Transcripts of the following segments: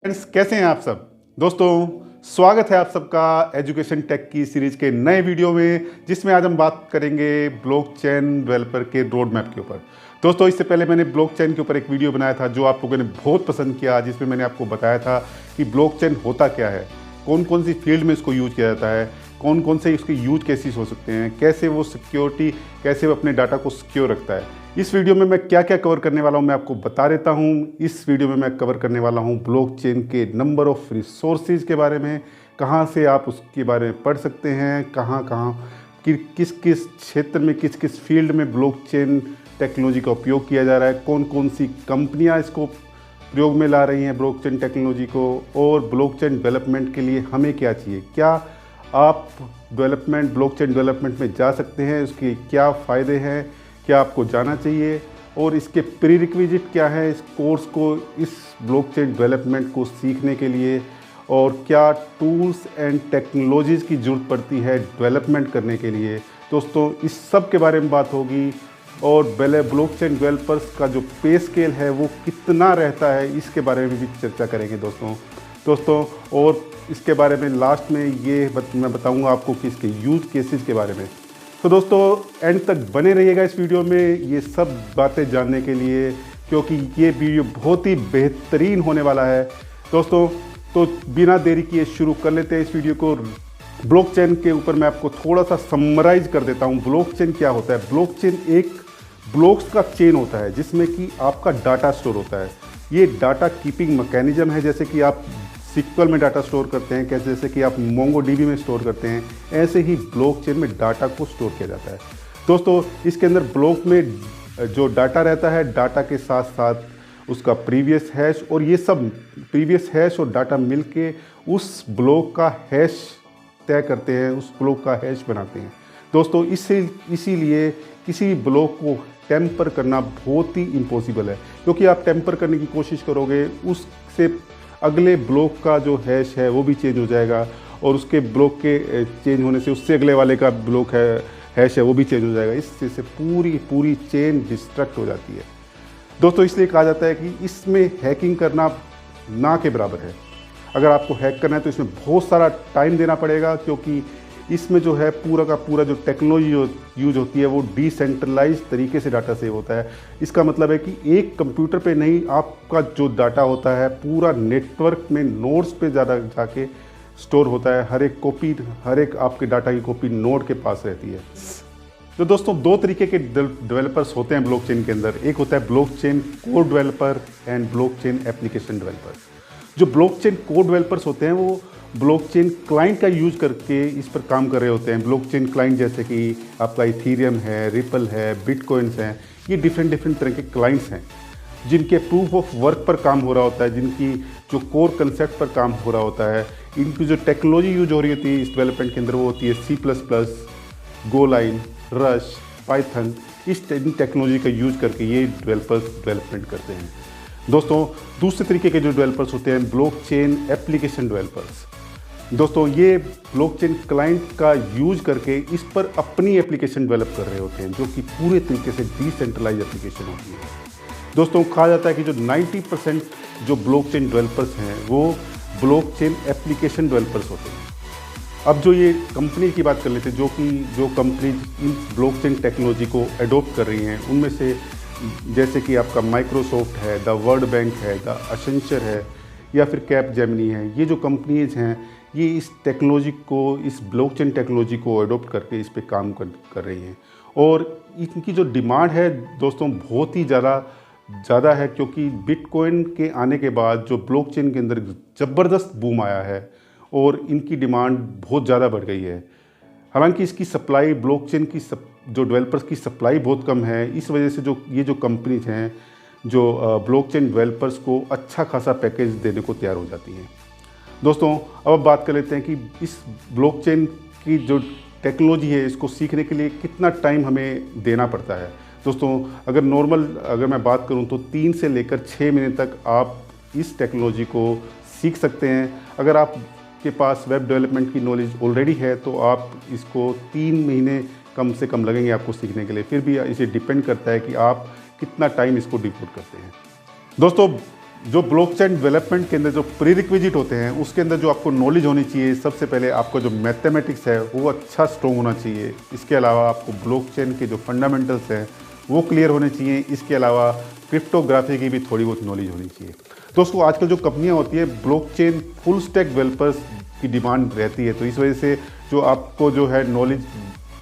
Friends, कैसे हैं आप सब दोस्तों। स्वागत है आप सबका एजुकेशन टेक की सीरीज के नए वीडियो में, जिसमें आज हम बात करेंगे ब्लॉकचेन डेवलपर के रोड मैप के ऊपर। दोस्तों, इससे पहले मैंने ब्लॉकचेन के ऊपर एक वीडियो बनाया था जो आप लोगों ने बहुत पसंद किया, जिसमें मैंने आपको बताया था कि ब्लॉकचेन होता क्या है, कौन कौन सी फील्ड में इसको यूज किया जाता है, कौन कौन से इसके यूज केसेस हो सकते हैं, कैसे वो सिक्योरिटी, कैसे वो अपने डाटा को सिक्योर रखता है। इस वीडियो में मैं क्या क्या कवर करने वाला हूं मैं आपको बता देता हूं। इस वीडियो में मैं कवर करने वाला हूं ब्लॉकचेन के नंबर ऑफ रिसोर्सेज के बारे में, कहां से आप उसके बारे में पढ़ सकते हैं, कहां कहां किस किस क्षेत्र में, किस किस फील्ड में ब्लॉकचेन टेक्नोलॉजी का उपयोग किया जा रहा है, कौन कौन सी कंपनियां इसको प्रयोग में ला रही हैं ब्लॉकचेन टेक्नोलॉजी को, और ब्लॉकचेन डेवलपमेंट के लिए हमें क्या चाहिए, क्या आप ब्लॉकचेन डेवलपमेंट में जा सकते हैं, उसके क्या फ़ायदे हैं, क्या आपको जाना चाहिए, और इसके प्रीरिक्विजिट क्या है इस कोर्स को, इस ब्लॉकचेन डेवलपमेंट को सीखने के लिए, और क्या टूल्स एंड टेक्नोलॉजीज़ की ज़रूरत पड़ती है डेवलपमेंट करने के लिए। दोस्तों, इस सब के बारे में बात होगी, और ब्लॉकचेन डेवलपर्स का जो पे स्केल है वो कितना रहता है, इसके बारे में भी चर्चा करेंगे दोस्तों। और इसके बारे में लास्ट में मैं बताऊंगा आपको कि इसके यूज केसेस के बारे में। तो दोस्तों, एंड तक बने रहिएगा इस वीडियो में ये सब बातें जानने के लिए, क्योंकि ये वीडियो बहुत ही बेहतरीन होने वाला है दोस्तों। तो बिना देरी किए शुरू कर लेते हैं इस वीडियो को। ब्लॉकचेन के ऊपर मैं आपको थोड़ा सा समराइज कर देता हूँ। ब्लॉकचेन क्या होता है? ब्लॉकचेन एक ब्लॉक्स का चेन होता है जिसमें कि आपका डाटा स्टोर होता है। ये डाटा कीपिंग मैकेनिज्म है, जैसे कि आप सिक्वल में डाटा स्टोर करते हैं, कैसे जैसे कि आप मोंगोडीबी में स्टोर करते हैं, ऐसे ही ब्लॉकचेन में डाटा को स्टोर किया जाता है। दोस्तों, इसके अंदर ब्लॉक में जो डाटा रहता है, डाटा के साथ साथ उसका प्रीवियस हैश, और ये सब प्रीवियस हैश और डाटा मिलके उस ब्लॉक का हैश तय करते हैं, उस ब्लॉक का हैश बनाते हैं। दोस्तों, इसीलिए किसी ब्लॉक को टेम्पर करना बहुत ही इम्पॉसिबल है, क्योंकि आप टेम्पर करने की कोशिश करोगे, उससे अगले ब्लॉक का जो हैश है वो भी चेंज हो जाएगा, और उसके ब्लॉक के चेंज होने से उससे अगले वाले का ब्लॉक हैश है वो भी चेंज हो जाएगा। इससे पूरी चेन डिस्ट्रक्ट हो जाती है दोस्तों। इसलिए कहा जाता है कि इसमें हैकिंग करना ना के बराबर है। अगर आपको हैक करना है तो इसमें बहुत सारा टाइम देना पड़ेगा, क्योंकि इसमें जो है पूरा का पूरा जो टेक्नोलॉजी यूज होती है वो डिसेंट्रलाइज तरीके से डाटा सेव होता है। इसका मतलब है कि एक कंप्यूटर पे नहीं, आपका जो डाटा होता है पूरा नेटवर्क में नोड्स पे ज़्यादा जाके स्टोर होता है। हर एक आपके डाटा की कॉपी नोड के पास रहती है। तो दोस्तों, दो तरीके के डेवलपर्स होते हैं ब्लॉकचेन के अंदर। एक होता है blockchain code developer and blockchain application developer. जो ब्लॉकचेन कोड डेवलपर्स होते हैं वो ब्लॉकचेन क्लाइंट का यूज़ करके इस पर काम कर रहे होते हैं। ब्लॉकचेन क्लाइंट जैसे कि आपका इथीरियम है, रिपल है, बिटकॉइंस हैं, ये डिफरेंट तरह के क्लाइंट्स हैं जिनके प्रूफ ऑफ वर्क पर काम हो रहा होता है, जिनकी जो कोर कंसेप्ट पर काम हो रहा होता है। इनकी जो टेक्नोलॉजी यूज हो रही होती है इस डेवलपमेंट के अंदर वो होती है C++, गोलाइन, रश, पाइथन। इस टेक्नोलॉजी का यूज करके ये डेवलपर्स डेवलपमेंट करते हैं। दोस्तों, दूसरे तरीके के जो डेवलपर्स होते हैं ब्लॉकचेन एप्लीकेशन डेवलपर्स। दोस्तों, ये ब्लॉकचेन क्लाइंट का यूज करके इस पर अपनी एप्लीकेशन डेवलप कर रहे होते हैं, जो कि पूरे तरीके से डिसेंट्रलाइज एप्लीकेशन होती है। दोस्तों, कहा जाता है कि जो 90% जो ब्लॉकचेन डेवलपर्स हैं वो ब्लॉकचेन एप्लीकेशन डेवलपर्स होते हैं। अब जो ये कंपनी की बात कर लेते हैं, जो कंपनी इन ब्लॉकचेन टेक्नोलॉजी को एडोप्ट कर रही हैं, उनमें से जैसे कि आपका माइक्रोसॉफ्ट है, द वर्ल्ड बैंक है, द एसेंचर है, या फिर कैपजेमिनी है। ये जो कंपनीज हैं ये इस टेक्नोलॉजी को, इस ब्लॉकचेन टेक्नोलॉजी को अडोप्ट करके इस पे काम कर रही हैं। और इनकी जो डिमांड है दोस्तों बहुत ही ज़्यादा है, क्योंकि बिटकॉइन के आने के बाद जो ब्लॉकचेन के अंदर ज़बरदस्त बूम आया है और इनकी डिमांड बहुत ज़्यादा बढ़ गई है। हालांकि इसकी सप्लाई, ब्लॉकचेन की जो डेवलपर्स की सप्लाई बहुत कम है। इस वजह से जो कंपनीज हैं जो ब्लॉकचेन डेवलपर्स को अच्छा खासा पैकेज देने को तैयार हो जाती हैं। दोस्तों, अब बात कर लेते हैं कि इस ब्लॉकचेन की जो टेक्नोलॉजी है इसको सीखने के लिए कितना टाइम हमें देना पड़ता है। दोस्तों, अगर मैं बात करूं तो 3 से लेकर 6 महीने तक आप इस टेक्नोलॉजी को सीख सकते हैं। अगर आपके पास वेब डेवलपमेंट की नॉलेज ऑलरेडी है तो आप इसको 3 महीने कम से कम लगेंगे आपको सीखने के लिए। फिर भी इसे डिपेंड करता है कि आप कितना टाइम इसको डिवोट करते हैं। दोस्तों, जो ब्लॉकचेन डेवलपमेंट के अंदर जो प्री रिक्विजिट होते हैं उसके अंदर जो आपको नॉलेज होनी चाहिए, सबसे पहले आपको जो मैथमेटिक्स है वो अच्छा स्ट्रॉन्ग होना चाहिए। इसके अलावा आपको ब्लॉकचेन के जो फंडामेंटल्स हैं वो क्लियर होने चाहिए। इसके अलावा क्रिप्टोग्राफी की भी थोड़ी बहुत नॉलेज होनी चाहिए। दोस्तों आजकल जो कंपनियां होती है ब्लॉकचेन फुल स्टैक डेवलपर्स की डिमांड रहती है, तो इस वजह से जो आपको जो है नॉलेज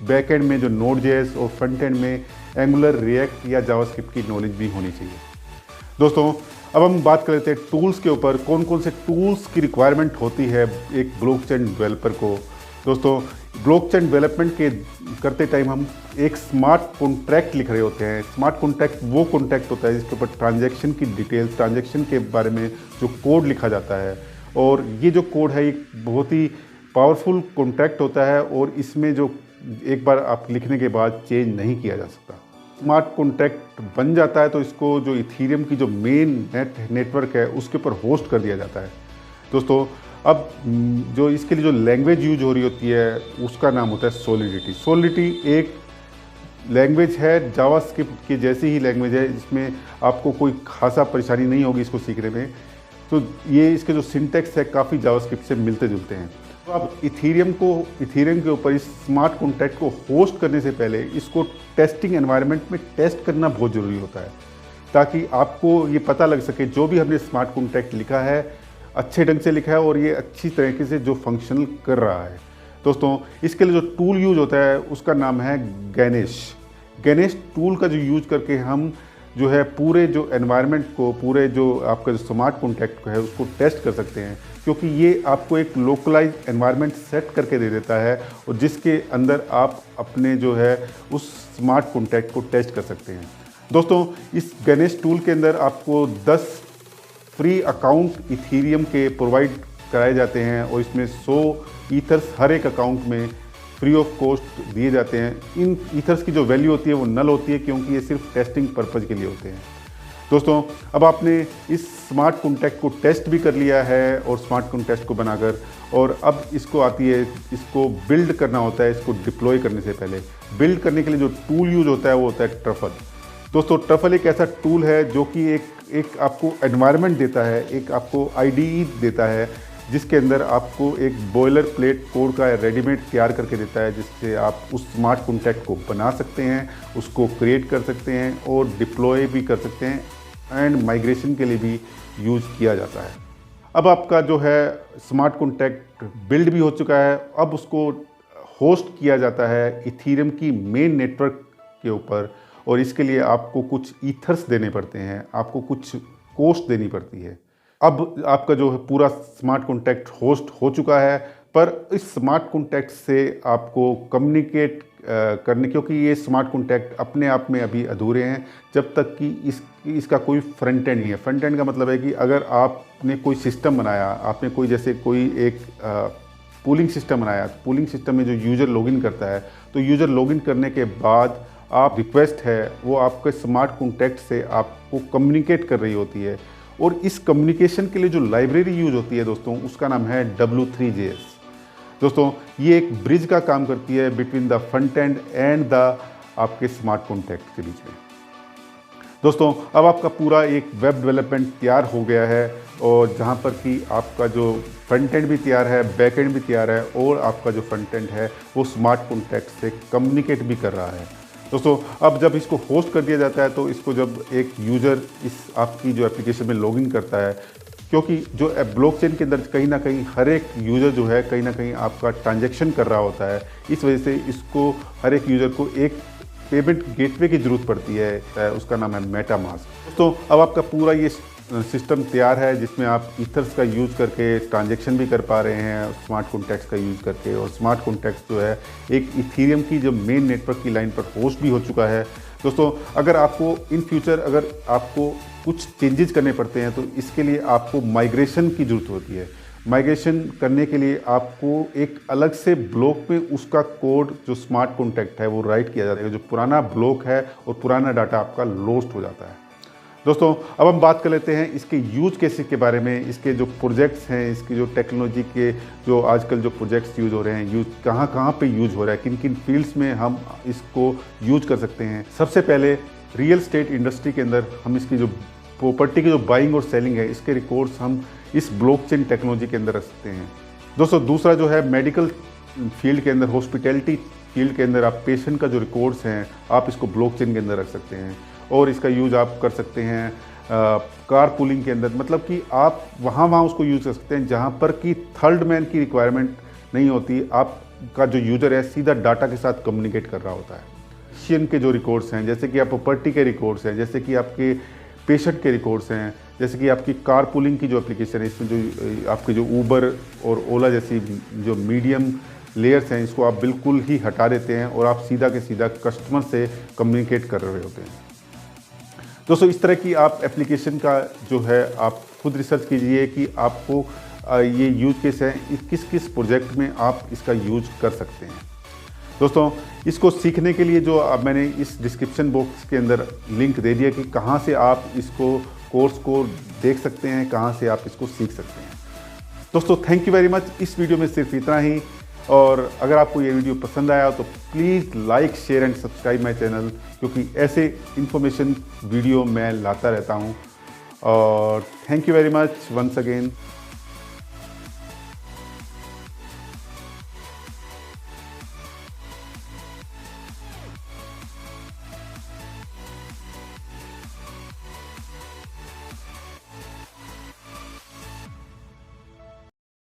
बैक एंड में जो नोड.जेएस और फ्रंट एंड में एंगुलर, रिएक्ट या जावास्क्रिप्ट की नॉलेज भी होनी चाहिए। दोस्तों अब हम बात कर लेते हैं टूल्स के ऊपर, कौन कौन से टूल्स की रिक्वायरमेंट होती है एक ब्लॉकचेन डेवलपर को। दोस्तों ब्लॉकचेन डेवलपमेंट के करते टाइम हम एक स्मार्ट कॉन्ट्रैक्ट लिख रहे होते हैं। स्मार्ट कॉन्ट्रैक्ट वो कॉन्ट्रैक्ट होता है जिसके ऊपर ट्रांजैक्शन की डिटेल्स, ट्रांजैक्शन के बारे में जो कोड लिखा जाता है, और ये जो कोड है एक बहुत ही पावरफुल कॉन्ट्रैक्ट होता है और इसमें जो एक बार आप लिखने के बाद चेंज नहीं किया जा सकता। स्मार्ट कॉन्ट्रैक्ट बन जाता है तो इसको जो इथीरियम की जो मेन नेटवर्क है उसके ऊपर होस्ट कर दिया जाता है। दोस्तों अब जो इसके लिए जो लैंग्वेज यूज हो रही होती है उसका नाम होता है सोलिडिटी। सोलिडिटी एक लैंग्वेज है, जावास्क्रिप्ट की जैसी ही लैंग्वेज है, इसमें आपको कोई खासा परेशानी नहीं होगी इसको सीखने में। तो ये इसके जो सिंटैक्स है काफ़ी जावास्क्रिप्ट से मिलते जुलते हैं। तो आप इथीरियम के ऊपर इस स्मार्ट कॉन्ट्रैक्ट को होस्ट करने से पहले इसको टेस्टिंग एनवायरनमेंट में टेस्ट करना बहुत ज़रूरी होता है, ताकि आपको ये पता लग सके जो भी हमने स्मार्ट कॉन्ट्रैक्ट लिखा है अच्छे ढंग से लिखा है और ये अच्छी तरीके से जो फंक्शनल कर रहा है। दोस्तों इसके लिए जो टूल यूज होता है उसका नाम है गैनेश। गैनेश टूल का जो यूज करके हम जो है पूरे जो एनवायरनमेंट को, पूरे जो आपका जो स्मार्ट कॉन्ट्रैक्ट है उसको टेस्ट कर सकते हैं, क्योंकि ये आपको एक लोकलाइज एनवायरनमेंट सेट करके दे देता है और जिसके अंदर आप अपने जो है उस स्मार्ट कॉन्ट्रैक्ट को टेस्ट कर सकते हैं। दोस्तों इस गैनेश टूल के अंदर आपको 10 फ्री अकाउंट इथीरियम के प्रोवाइड कराए जाते हैं और इसमें 100 ईथर्स हर एक अकाउंट में फ्री ऑफ कॉस्ट दिए जाते हैं। इन ईथर्स की जो वैल्यू होती है वो नल होती है, क्योंकि ये सिर्फ टेस्टिंग पर्पज़ के लिए होते हैं। दोस्तों अब आपने इस स्मार्ट कॉन्ट्रैक्ट को टेस्ट भी कर लिया है और स्मार्ट कॉन्ट्रैक्ट को बनाकर, और अब इसको आती है, इसको बिल्ड करना होता है। इसको डिप्लॉय करने से पहले बिल्ड करने के लिए जो टूल यूज होता है वो होता है ट्रफल। दोस्तों ट्रफल एक ऐसा टूल है जो कि एक आपको एनवायरनमेंट देता है, एक आपको आईडीई देता है, जिसके अंदर आपको एक बॉयलर प्लेट कोड का रेडीमेड तैयार करके देता है, जिससे आप उस स्मार्ट कॉन्ट्रैक्ट को बना सकते हैं, उसको क्रिएट कर सकते हैं और डिप्लॉय भी कर सकते हैं एंड माइग्रेशन के लिए भी यूज़ किया जाता है। अब आपका जो है स्मार्ट कॉन्ट्रैक्ट बिल्ड भी हो चुका है, अब उसको होस्ट किया जाता है इथीरियम की मेन नेटवर्क के ऊपर, और इसके लिए आपको कुछ ईथर्स देने पड़ते हैं, आपको कुछ कॉस्ट देनी पड़ती है। अब आपका जो है पूरा स्मार्ट कॉन्ट्रैक्ट होस्ट हो चुका है, पर इस स्मार्ट कॉन्ट्रैक्ट से आपको कम्युनिकेट करने, क्योंकि ये स्मार्ट कॉन्ट्रैक्ट अपने आप में अभी अधूरे हैं जब तक कि इसका कोई फ्रंट एंड नहीं है। फ्रंट एंड का मतलब है कि अगर आपने कोई सिस्टम बनाया, आपने कोई जैसे कोई एक पूलिंग सिस्टम बनाया, पूलिंग सिस्टम में जो यूज़र लॉगिन करता है, तो यूज़र लॉगिन करने के बाद आप रिक्वेस्ट है वो आपके स्मार्ट कॉन्ट्रैक्ट से आपको कम्युनिकेट कर रही होती है, और इस कम्युनिकेशन के लिए जो लाइब्रेरी यूज होती है दोस्तों उसका नाम है W3JS। दोस्तों ये एक ब्रिज का काम करती है between the front end the आपके स्मार्ट कॉन्ट्रैक्ट के बीच में। दोस्तों अब आपका पूरा एक वेब डेवलपमेंट तैयार हो गया है, और जहाँ पर कि आपका जो फ्रंट एंड भी तैयार है, बैक एंड भी तैयार है, और आपका जो फ्रंट एंड है वो स्मार्ट कॉन्ट्रैक्ट से कम्युनिकेट भी कर रहा है। दोस्तों अब जब इसको होस्ट कर दिया जाता है तो इसको जब एक यूज़र इस आपकी जो एप्लीकेशन में लॉगिन करता है, क्योंकि जो ब्लॉकचेन के अंदर कहीं ना कहीं हर एक यूज़र जो है कहीं ना कहीं आपका ट्रांजैक्शन कर रहा होता है, इस वजह से इसको हर एक यूज़र को एक पेमेंट गेटवे की ज़रूरत पड़ती है, उसका नाम है मेटामास्क। दोस्तों अब आपका पूरा ये सिस्टम तैयार है जिसमें आप ईथर्स का यूज़ करके ट्रांजैक्शन भी कर पा रहे हैं स्मार्ट कॉन्ट्रैक्ट्स का यूज़ करके, और स्मार्ट कॉन्ट्रैक्ट जो है एक इथीरियम की जो मेन नेटवर्क की लाइन पर होस्ट भी हो चुका है। दोस्तों अगर आपको इन फ्यूचर अगर आपको कुछ चेंजेस करने पड़ते हैं तो इसके लिए आपको माइग्रेशन की ज़रूरत होती है। माइग्रेशन करने के लिए आपको एक अलग से ब्लॉक में उसका कोड जो स्मार्ट कॉन्ट्रैक्ट है वो राइट किया जाता है, जो पुराना ब्लॉक है और पुराना डाटा आपका लॉस्ट हो जाता है। दोस्तों अब हम बात कर लेते हैं इसके यूज केसेस के बारे में, इसके जो प्रोजेक्ट्स हैं, इसकी जो टेक्नोलॉजी के जो आजकल जो प्रोजेक्ट्स यूज़ हो रहे हैं, यूज कहाँ पे यूज़ हो रहा है, किन किन फील्ड्स में हम इसको यूज कर सकते हैं। सबसे पहले रियल एस्टेट इंडस्ट्री के अंदर हम इसकी जो प्रॉपर्टी की जो बाइंग और सेलिंग है इसके रिकॉर्ड्स हम इस ब्लॉकचेन टेक्नोलॉजी के अंदर रख सकते हैं। दोस्तों दूसरा जो है मेडिकल फील्ड के अंदर, हॉस्पिटैलिटी फील्ड के अंदर आप पेशेंट का जो रिकॉर्ड्स हैं आप इसको ब्लॉकचेन के अंदर रख सकते हैं। और इसका यूज़ आप कर सकते हैं कार पूलिंग के अंदर, मतलब कि आप वहाँ उसको यूज़ कर सकते हैं जहाँ पर कि थर्ड मैन की रिक्वायरमेंट नहीं होती, आपका जो यूज़र है सीधा डाटा के साथ कम्युनिकेट कर रहा होता है। पेशेंट के जो रिकॉर्ड्स हैं, जैसे कि आप प्रॉपर्टी के रिकॉर्ड्स हैं, जैसे कि आपके पेशेंट के रिकॉर्ड्स हैं, जैसे कि आपकी कार पूलिंग की जो एप्लीकेशन है, इसमें जो आपके जो ऊबर और ओला जैसी जो मीडियम लेयर्स हैं इसको आप बिल्कुल ही हटा देते हैं और आप सीधा के सीधा कस्टमर से कम्युनिकेट कर रहे होते हैं। दोस्तों इस तरह की आप एप्लीकेशन का जो है आप खुद रिसर्च कीजिए कि आपको ये यूज केस है, किस किस प्रोजेक्ट में आप इसका यूज कर सकते हैं। दोस्तों इसको सीखने के लिए जो अब मैंने इस डिस्क्रिप्शन बॉक्स के अंदर लिंक दे दिया कि कहाँ से आप इसको कोर्स को देख सकते हैं, कहाँ से आप इसको सीख सकते हैं। दोस्तों थैंक यू वेरी मच। इस वीडियो में सिर्फ इतना ही, और अगर आपको ये वीडियो पसंद आया तो please like, share and subscribe my channel, क्योंकि ऐसे इन्फॉर्मेशन वीडियो मैं लाता रहता हूँ। और thank you very much once again.